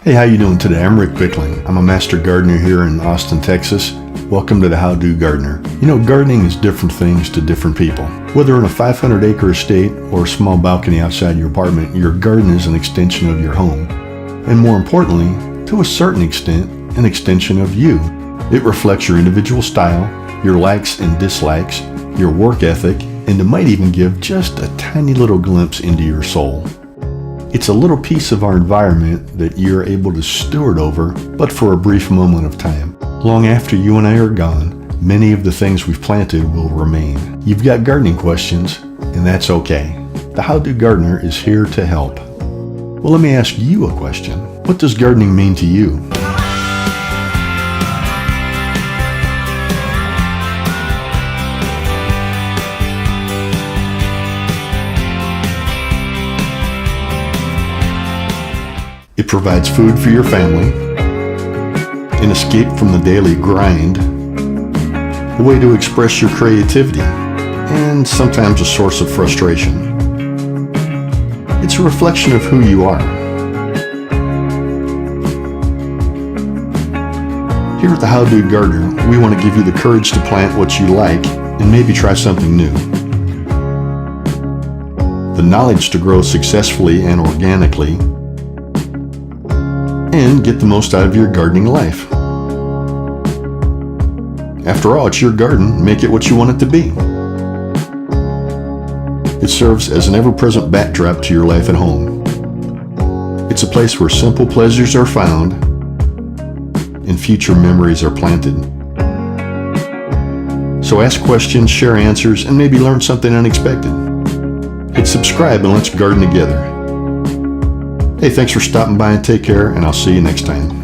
Hey, how you doing today? I'm Rick Pickling. I'm a master gardener here in Austin, Texas. Welcome to the How Do Gardener. You know, gardening is different things to different people. Whether in a 500-acre estate or a small balcony outside your apartment, your garden is an extension of your home. And more importantly, to a certain extent, an extension of you. It reflects your individual style, your likes and dislikes, your work ethic, and it might even give just a tiny little glimpse into your soul. It's a little piece of our environment that you're able to steward over, but for a brief moment of time. Long after you and I are gone, many of the things we've planted will remain. You've got gardening questions, and that's okay. The How Do Gardener is here to help. Well, let me ask you a question. What does gardening mean to you? It provides food for your family, an escape from the daily grind, a way to express your creativity, and sometimes a source of frustration. It's a reflection of who you are. Here at the How Do Gardener, we want to give you the courage to plant what you like and maybe try something new. The knowledge to grow successfully and organically, and get the most out of your gardening life. After all, it's your garden. Make it what you want it to be. It serves as an ever-present backdrop to your life at home. It's a place where simple pleasures are found and future memories are planted. So ask questions, share answers, and maybe learn something unexpected. Hit subscribe and let's garden together. Hey, thanks for stopping by and take care, and I'll see you next time.